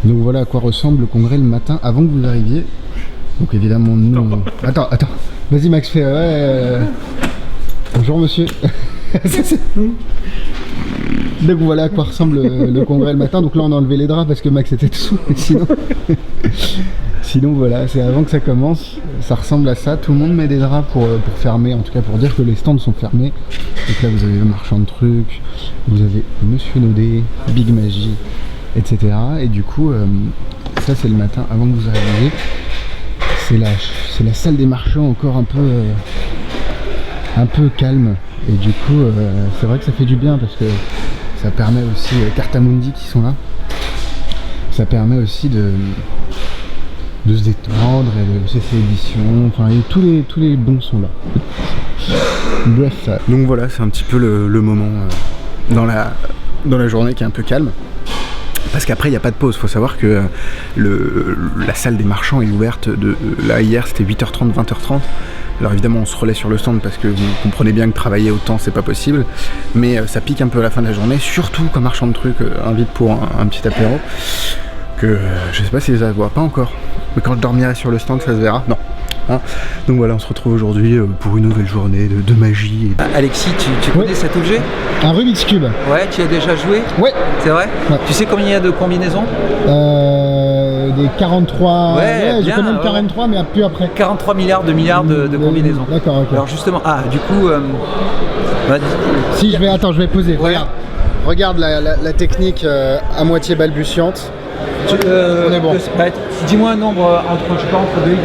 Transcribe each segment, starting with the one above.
Donc voilà à quoi ressemble le congrès le matin avant que vous arriviez. Donc évidemment nous... Attends. Vas-y Max, fais... Bonjour monsieur. Donc voilà à quoi ressemble le congrès le matin. Donc là on a enlevé les draps parce que Max était dessous. Sinon voilà, c'est avant que ça commence. Ça ressemble à ça. Tout le monde met des draps pour fermer, en tout cas pour dire que les stands sont fermés. Donc là vous avez le marchand de trucs, vous avez Monsieur Naudet, Big Magie, etc. Et du coup, ça c'est le matin avant que vous arriviez. C'est la salle des marchands encore un peu calme. Et du coup, c'est vrai que ça fait du bien parce que ça permet aussi, Cartamundi qui sont là, ça permet aussi de se détendre et de ces éditions, enfin tous les bons sont là. Bref, ça. Donc voilà, c'est un petit peu le moment dans la journée qui est un peu calme. Parce qu'après il n'y a pas de pause, il faut savoir que la salle des marchands est ouverte là hier c'était 8h30, 20h30. Alors évidemment on se relaie sur le stand parce que vous comprenez bien que travailler autant c'est pas possible. Mais ça pique un peu à la fin de la journée, surtout quand marchand de trucs invite pour un petit apéro. Que je sais pas si ça se voit, pas encore. Mais quand je dormirai sur le stand ça se verra. Non. Hein, donc voilà, on se retrouve aujourd'hui pour une nouvelle journée de magie. Alexis, tu connais cet objet? Un Rubik's Cube. Ouais, tu y as déjà joué? Ouais. C'est vrai? Ouais. Tu sais combien il y a de combinaisons? Des 43. Ouais, je connais le 43, mais plus après. 43 milliards de combinaisons. D'accord, ok. Alors justement, du coup... Si, je vais poser. Ouais. Regarde la technique à moitié balbutiante. On est bon. Dis-moi un nombre entre 2 et 10.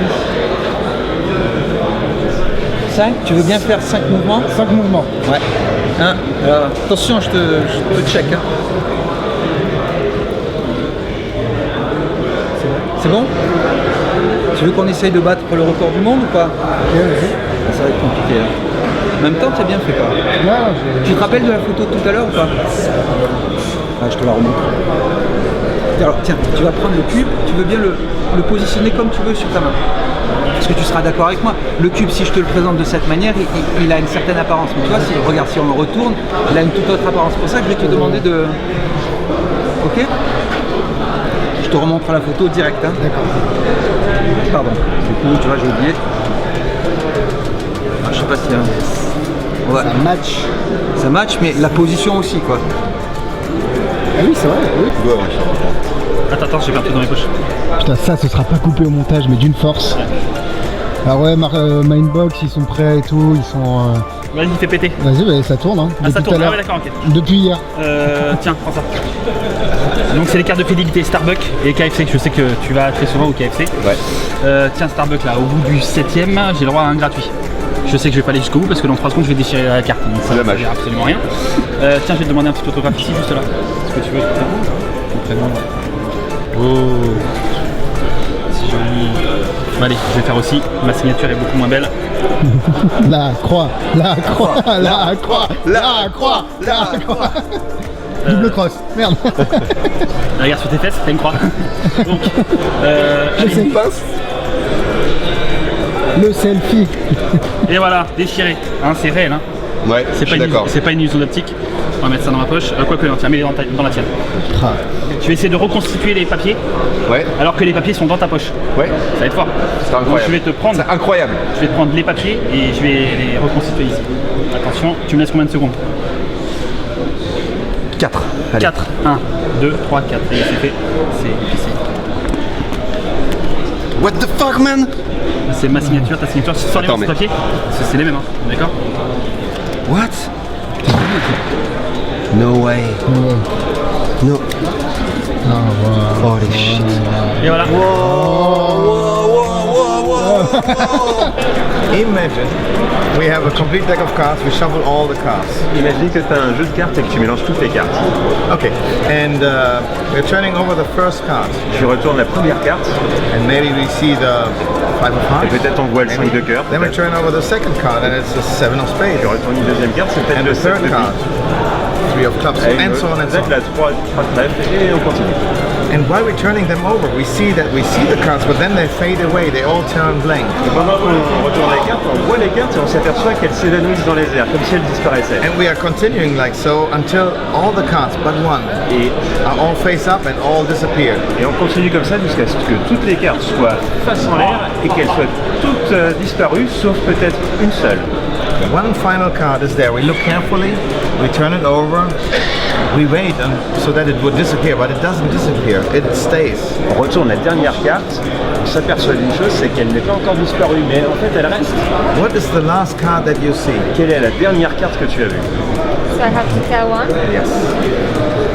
5, tu veux bien faire 5 mouvements? 5 mouvements. Ouais. Alors, attention, je te check. Hein. C'est bon? Tu veux qu'on essaye de battre le record du monde ou pas? Ok, vas-y. Ça va être compliqué. Hein. En même temps, t'as bien fait quoi. Ouais, tu te rappelles de la photo de tout à l'heure ou pas? Je te la remonte. Alors tiens, tu vas prendre le cube, tu veux bien le positionner comme tu veux sur ta main. Parce que tu seras d'accord avec moi, le cube, si je te le présente de cette manière, il a une certaine apparence. Mais tu vois, regarde, si on le retourne, il a une toute autre apparence. C'est pour ça que je vais te demander de... Ok? Je te remontre la photo direct. Hein. D'accord. Pardon. Du coup, tu vois, j'ai oublié. Je sais pas si... Ouais. Ça match. Ça match, mais la position aussi, quoi. Ah oui, c'est vrai, oui. Ouais. Attends, j'ai perdu dans mes poches. Putain, ça, ce sera pas coupé au montage, mais d'une force. Alors ouais, Mindbox, ils sont prêts et tout, ils sont... Vas-y, fais péter. Vas-y, ça tourne, hein. Ah, ça tourne, ouais, d'accord, ok. Depuis hier. Tiens, prends ça. Donc c'est les cartes de fidélité Starbucks et KFC, je sais que tu vas très souvent au KFC. Ouais. Tiens, Starbucks là, au bout du 7ème, j'ai le droit à un gratuit. Je sais que je vais pas aller jusqu'au bout parce que dans 3 secondes je vais déchirer la carte, donc ça ne veut absolument rien. Tiens, je vais te demander un petit autographe ici, juste là. Est-ce que tu veux ton prénom? Oh, si joli. Bon, allez, je vais faire aussi, ma signature est beaucoup moins belle. La croix. Double cross, merde. Regarde sur tes fesses, t'as une croix. Donc, je sais pas. Le selfie. Et voilà, déchiré. Hein, c'est réel. Hein. Ouais, C'est pas une illusion d'optique. On va mettre ça dans ma poche. Quoique, non, tiens, mets-les dans la tienne. Tu vas essayer de reconstituer les papiers. Ouais. Alors que les papiers sont dans ta poche. Ouais. Ça va être fort. C'est incroyable. Donc, je vais te prendre. C'est incroyable. Je vais te prendre les papiers et je vais les reconstituer ici. Attention, tu me laisses combien de secondes? 4. 4. 1, 2, 3, 4. Et c'est fait. C'est épicé. What the fuck, man? C'est ma signature, ta signature. Sur les morceaux de papier, c'est les mêmes, hein. D'accord? What? No way. No. Holy shit. Et voilà. Imagine we have a complete deck of cards, we shuffle all the cards. Imagine que tu as un jeu de cartes et que tu mélanges toutes les cartes. Okay, and we're turning over the first card. Tu retournes la première carte. And maybe we see the 5 of Et hearts. peut-être on voit le 5 de cœur. Then we turn over the second card and it's the 7 of spades. Tu retournes une deuxième carte, c'est peut-être And le the 7 third de card. pique. 3 of clubs, Avec and so on and so avec on. la 3 trèfle et on continue. And while we're turning them over, we see the cards, but then they fade away. They all turn blank. Et pendant qu'on retourne les cartes, on voit les cartes et on s'aperçoit qu'elles s'évanouissent dans les airs, comme si elles disparaissaient. And we are continuing like so until all the cards but one Et, are all face up and all disappear. et on continue comme ça jusqu'à ce que toutes les cartes soient face en l'air et qu'elles soient toutes disparues, sauf peut-être une seule. One final card is there. We look carefully, we turn it over, we wait so that it would disappear, but it doesn't disappear, it stays. On retourne la dernière carte, on s'aperçoit d'une chose, c'est qu'elle n'est pas encore disparue, mais en fait elle reste. What is the last card that you see? Quelle est la dernière carte que tu as vue? So I have to tell one. Yes.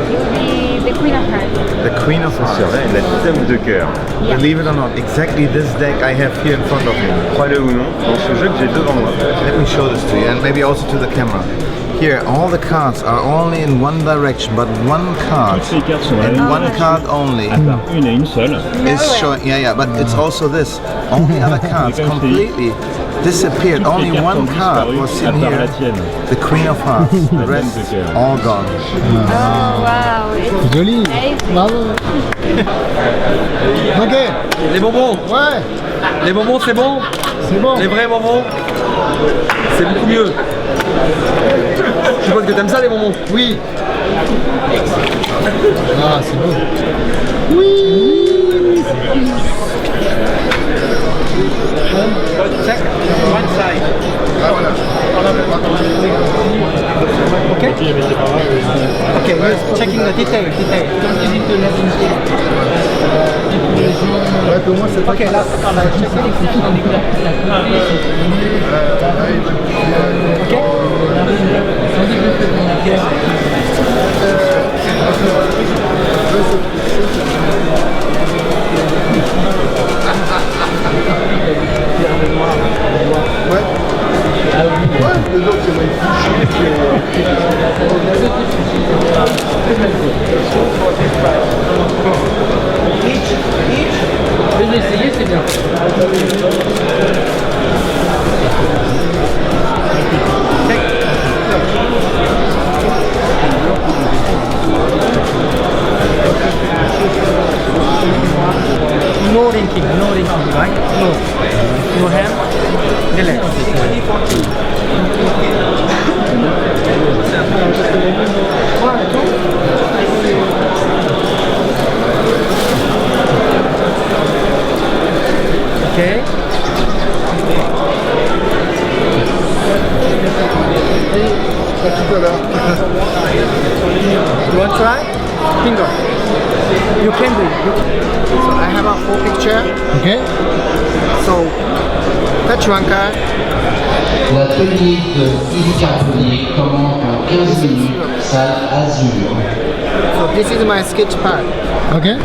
It will be the Queen of Hearts. The Queen of C'est Hearts. vrai, la dame de cœur. Yeah. Believe it or not, exactly this deck I have here in front of me. Crois-le ou non, dans ce jeu que j'ai devant moi. Let me show this to you, and maybe also to the camera. Here, all the cards are only in one direction, but one card, Toutes les cartes sont and one card only, à part une et une seule. is showing. Yeah, but it's also this. All the other cards completely disappeared. Only one card was à in part la here. tienne. The Queen of Hearts. The rest, de cœur. all gone. Oh wow, it's Joli. amazing. Bravo. Ok. Les bonbons, Ouais. les bonbons c'est bon. C'est bon. Les vrais bonbons, c'est beaucoup mieux. Je suppose que t'aimes ça les bonbons. Oui. Ah, c'est beau. Check one side. Okay. Okay, we're checking the detail. Ouais, pour moi, c'est pas Okay, là, les autres, c'est magnifique. je vais essayer, c'est bien. No linking, right? No hand, relax. Okay. Tout à l'heure. You want to try? Finger. You can do it. So I have a 4 picture. Ok. So touch one card. La technique de Philippe Carpentier commence en 15 minutes, salle Azur. So this is my sketch pad. Ok.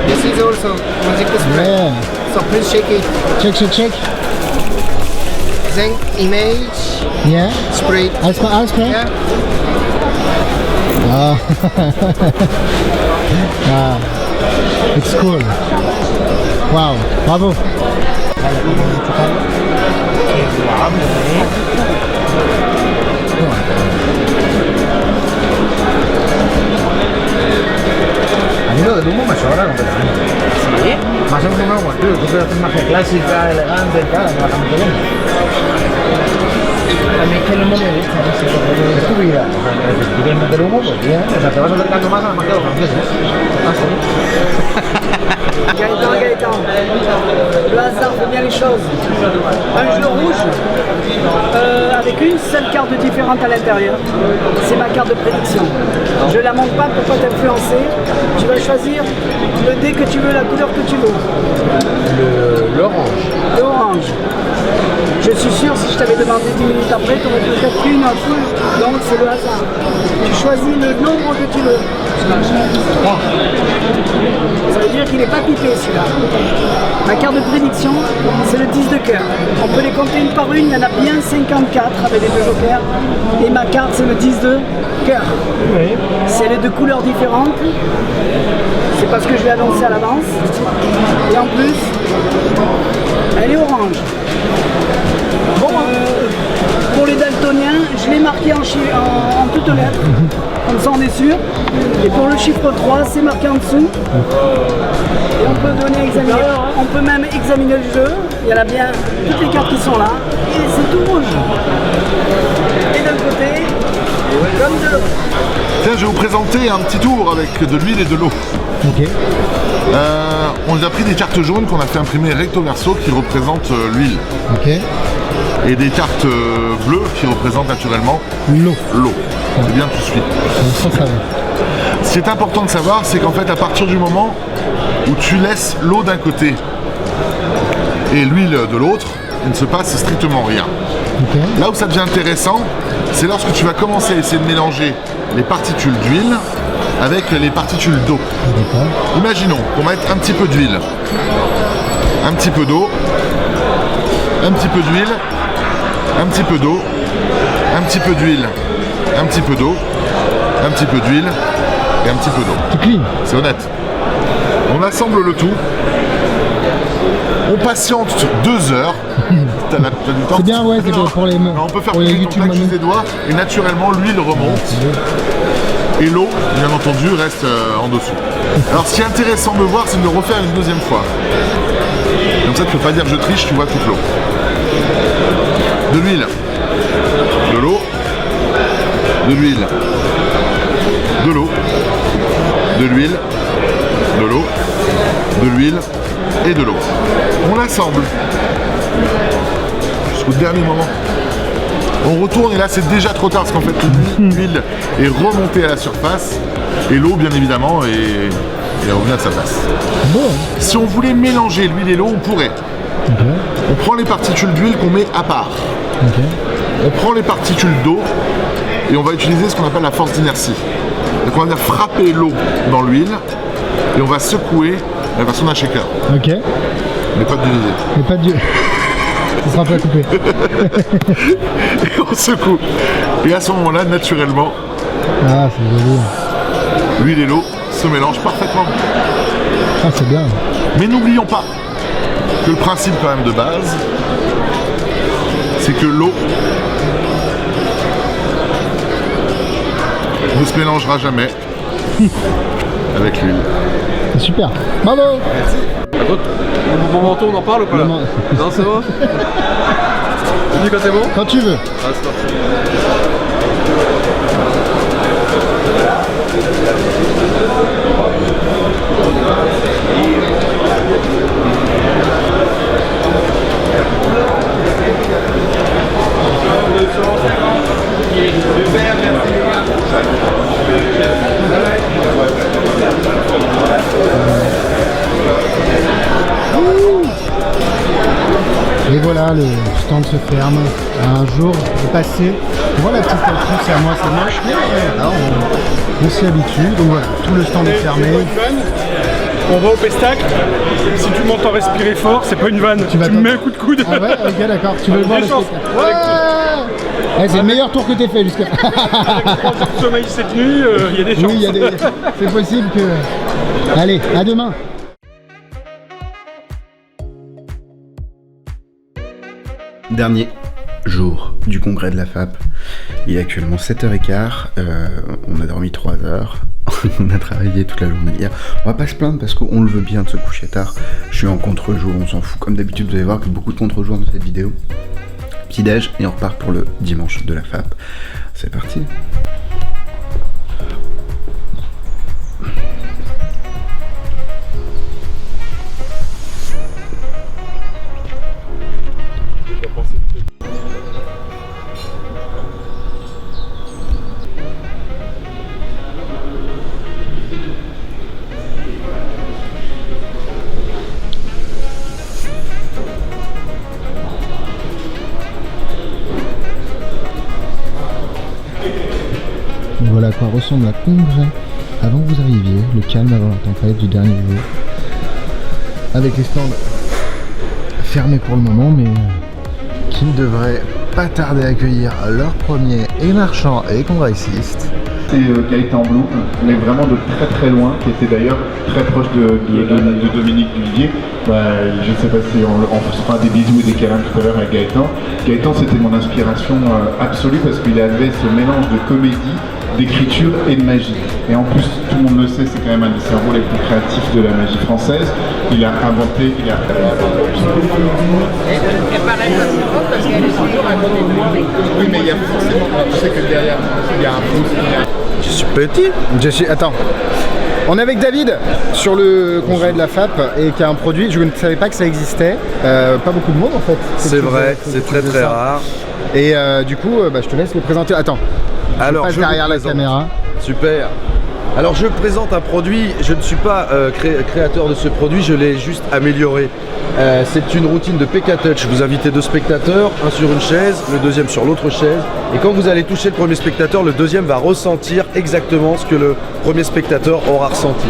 This is also magic spray. Yeah. So please shake it. Check. Then image Yeah. spray. Ice spray? Yeah. Ah. Ah. It's cool. Wow. Bravo. A mí lo de humo me sobra completamente. ¿Sí? Más o menos como tú quieres hacer magia clásica, elegante y tal, me vas a meter humo. A mí es que el humo me gusta, no sé, es tu vida. O sea, si tú quieres meter humo, pues bien. O sea, te vas acercando más a la magia de los franceses. Ah, sí. Gaëtan, le hasard fait bien les choses. Un jeu rouge avec une seule carte différente à l'intérieur. C'est ma carte de prédiction. Je la montre pas pour pas t'influencer. Tu vas choisir le dé que tu veux, la couleur que tu veux. L'orange. L'orange. Je suis sûr, si je t'avais demandé 10 minutes après, tu aurais peut-être pris une info. Donc c'est le hasard. Tu choisis le nombre que tu veux. Ça veut dire qu'il n'est pas pipé celui-là. Ma carte de prédiction, c'est le 10 de cœur. On peut les compter une par une, il y en a bien 54 avec les deux jokers. Et ma carte, c'est le 10 de cœur. C'est les deux couleurs différentes. C'est parce que je l'ai annoncé à l'avance. Et en plus, elle est orange. Bon, marqué en toutes lettres. Comme ça on est sûr. Et pour le chiffre 3, c'est marqué en dessous. Et on peut même examiner le jeu. Il y en a bien toutes les cartes qui sont là. Et c'est tout rouge. Et d'un côté, comme de l'autre. Tiens, je vais vous présenter un petit tour avec de l'huile et de l'eau. Ok. On a pris des cartes jaunes qu'on a fait imprimer recto verso qui représentent l'huile. Ok. Et des cartes bleues qui représentent naturellement l'eau. C'est bien, tu suis. Ça va. Ce qui est important de savoir, c'est qu'en fait, à partir du moment où tu laisses l'eau d'un côté et l'huile de l'autre, il ne se passe strictement rien. Okay. Là où ça devient intéressant, c'est lorsque tu vas commencer à essayer de mélanger les particules d'huile avec les particules d'eau. Imaginons qu'on va mettre un petit peu d'huile, un petit peu d'eau, un petit peu d'huile, un petit peu d'eau, un petit peu d'huile, un petit peu d'eau, un petit peu d'huile et un petit peu d'eau. C'est clean. C'est honnête. On assemble le tout. On patiente 2 heures. T'as du temps. C'est bien, ouais, c'est pour les mains. On peut faire plus ton juste des doigts et naturellement l'huile remonte. Et l'eau, bien entendu, reste en dessous. Alors ce qui est intéressant de voir, c'est de le refaire une deuxième fois. Comme ça, tu peux pas dire je triche, tu vois toute l'eau. De l'huile, de l'eau, de l'huile, de l'eau, de l'huile, de l'eau, de l'huile et de l'eau. On l'assemble jusqu'au dernier moment. On retourne et là c'est déjà trop tard parce qu'en fait l'huile est remontée à la surface et l'eau bien évidemment est revenue à sa place. Bon. Si on voulait mélanger l'huile et l'eau, on pourrait. Okay. On prend les particules d'huile qu'on met à part. Okay. On prend les particules d'eau et on va utiliser ce qu'on appelle la force d'inertie. Donc on va venir frapper l'eau dans l'huile et on va secouer à la façon d'un shaker. Ok. Mais pas de diviser. Mais pas de... Ça sera pas coupé. Et on secoue. Et à ce moment-là, naturellement, ah, c'est joli. L'huile et l'eau se mélangent parfaitement. Ah, c'est bien. Mais n'oublions pas que le principe quand même de base, c'est que l'eau ne se mélangera jamais avec l'huile. C'est super. Bravo. Merci. Mon manteau, on en parle ou pas là? Non, c'est bon. Tu dis quand c'est bon? Quand tu veux. Ah, c'est parti. Et voilà, le stand se ferme. Un jour est passé. On voit la petite calcul, c'est à moi, c'est moche. Mais on s'y habitue. Donc voilà, tout le stand est fermé. On va au pestac. Si tu m'entends respirer fort, c'est pas une vanne. Tu me mets un coup de coude. Ah ouais, ok, d'accord. Tu veux voir le spectacle? Ouais, c'est le meilleur tour que t'aies fait jusqu'à. Avec 3 heures de sommeil cette nuit, il y a des chances. Oui, il y a des... c'est possible que... Allez, à demain. Dernier jour du congrès de la FAP. Il est actuellement 7h15. On a dormi 3 heures. On a travaillé toute la journée hier. On va pas se plaindre parce qu'on le veut bien de se coucher tard. Je suis en contre-jour, on s'en fout. Comme d'habitude, vous allez voir que beaucoup de contre-jours dans cette vidéo. Petit déj et on repart pour le dimanche de la FAP. C'est parti. Voilà à quoi ressemble un congrès avant que vous arriviez, le calme avant la tempête du dernier jour. Avec les stands fermés pour le moment, mais qui ne devraient pas tarder à accueillir leurs premiers et marchands et congressistes. C'est Gaëtan Blum, mais vraiment de très très loin, qui était d'ailleurs très proche de Dominique Duvier. Je ne sais pas si on se fera des bisous et des câlins tout à l'heure avec Gaëtan. Gaëtan, c'était mon inspiration absolue parce qu'il avait ce mélange de comédie, d'écriture et de magie. Et en plus, tout le monde le sait, c'est quand même un des cerveaux les plus créatifs de la magie française. Il a inventé, il a... Elle paraît pas si forte parce qu'elle est toujours à côté de moi. Oui, mais il y a forcément... Tu sais que derrière, il y a un pouce. Je suis petit. Attends. On est avec David sur le congrès de la FAP et qui a un produit, je ne savais pas que ça existait. Pas beaucoup de monde en fait. C'est vrai, c'est très très rare. Et du coup, je te laisse le présenter. Attends. Alors, je derrière la caméra. Super. Alors je présente un produit, je ne suis pas créateur de ce produit, je l'ai juste amélioré. C'est une routine de PK Touch. Vous invitez 2 spectateurs, un sur une chaise, le deuxième sur l'autre chaise. Et quand vous allez toucher le premier spectateur, le deuxième va ressentir exactement ce que le premier spectateur aura ressenti.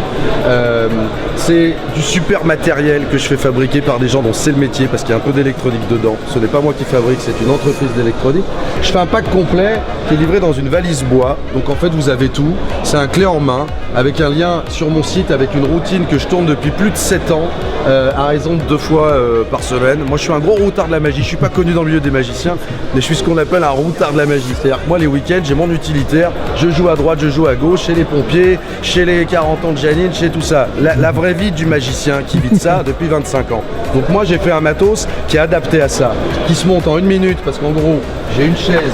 C'est du super matériel que je fais fabriquer par des gens dont c'est le métier, parce qu'il y a un peu d'électronique dedans. Ce n'est pas moi qui fabrique, c'est une entreprise d'électronique. Je fais un pack complet qui est livré dans une valise bois. Donc en fait vous avez tout. C'est un clé en main avec un lien sur mon site avec une routine que je tourne depuis plus de 7 ans à raison de 2 fois par semaine. Moi je suis un gros routard de la magie, je suis pas connu dans le milieu des magiciens, mais je suis ce qu'on appelle un routard de la magie. C'est-à-dire que moi les week-ends j'ai mon utilitaire, je joue à droite, je joue à gauche, chez les pompiers, chez les 40 ans de Janine, chez tout ça. La vraie vie du magicien qui vit de ça depuis 25 ans. Donc moi j'ai fait un matos qui est adapté à ça, qui se monte en 1 minute parce qu'en gros j'ai une chaise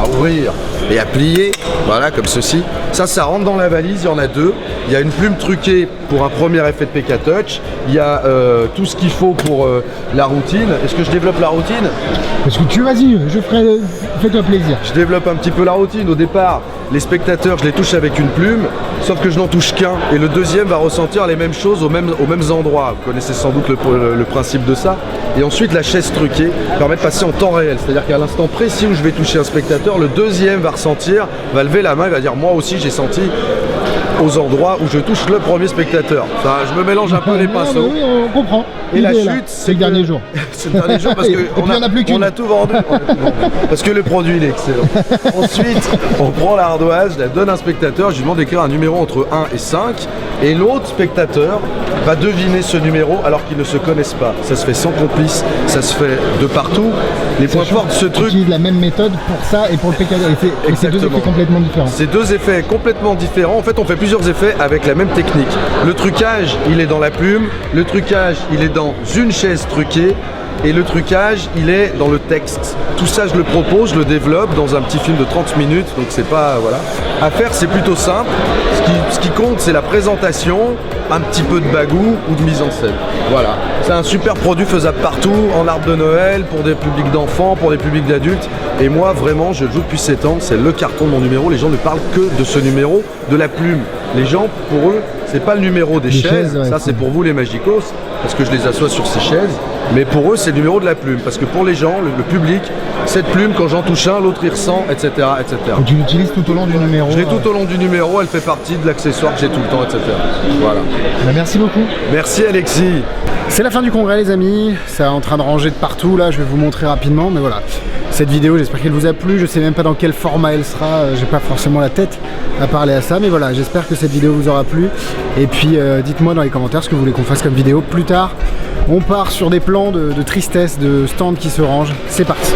à ouvrir et à plier, voilà comme ceci. Ça rentre dans la valise, il y en a 2. Il y a une plume truquée pour un premier effet de PK Touch. Il y a tout ce qu'il faut pour la routine. Est-ce que je développe la routine? Parce que vas-y, fais-toi plaisir. Je développe un petit peu la routine. Au départ, les spectateurs, je les touche avec une plume, sauf que je n'en touche qu'un. Et le deuxième va ressentir les mêmes choses aux mêmes endroits. Vous connaissez sans doute le principe de ça. Et ensuite, la chaise truquée permet de passer en temps réel. C'est-à-dire qu'à l'instant précis où je vais toucher un spectateur, le deuxième va ressentir, va lever la main, il va dire moi aussi j'ai senti aux endroits où je touche le premier spectateur. Enfin, je me mélange un peu les pinceaux. Oui, on comprend. Et la chute, c'est le dernier jour. C'est le dernier jour parce qu'on a tout vendu. Parce que le produit il est excellent. Ensuite, on prend l'ardoise, je la donne à un spectateur, je lui demande d'écrire un numéro entre 1 et 5 et l'autre spectateur va deviner ce numéro alors qu'ils ne se connaissent pas. Ça se fait sans complice, ça se fait de partout. Les points forts de ce truc... Tu utilises la même méthode pour ça et pour le PK. Et c'est 2 effets complètement différents. C'est 2 effets complètement différents. En fait, on fait plusieurs effets avec la même technique. Le trucage, il est dans la plume. Le trucage, il est dans une chaise truquée. Et le trucage, il est dans le texte. Tout ça, je le propose, je le développe dans un petit film de 30 minutes. Donc c'est pas... voilà. À faire, c'est plutôt simple. Ce qui compte, c'est la présentation, un petit peu de bagou ou de mise en scène. Voilà. C'est un super produit faisable partout, en arbre de Noël, pour des publics d'enfants, pour des publics d'adultes. Et moi, vraiment, je le joue depuis 7 ans. C'est le carton de mon numéro. Les gens ne parlent que de ce numéro, de la plume. Les gens, pour eux, c'est pas le numéro des chaises. Ouais, ça, c'est pour vous les magicos, parce que je les assois sur ces chaises. Mais pour eux, c'est le numéro de la plume. Parce que pour les gens, le public, cette plume, quand j'en touche un, l'autre il ressent, etc. etc. Et tu l'utilises tout au long du numéro? Je l'ai tout au long du numéro, elle fait partie de l'accessoire que j'ai tout le temps, etc. Voilà. Merci beaucoup. Merci Alexis. C'est la fin du congrès les amis, c'est en train de ranger de partout là, je vais vous montrer rapidement, mais voilà. Cette vidéo, j'espère qu'elle vous a plu, je sais même pas dans quel format elle sera, j'ai pas forcément la tête à parler à ça, mais voilà, j'espère que cette vidéo vous aura plu. Et puis dites-moi dans les commentaires ce que vous voulez qu'on fasse comme vidéo plus tard. On part sur des plans de tristesse, de stands qui se rangent, c'est parti.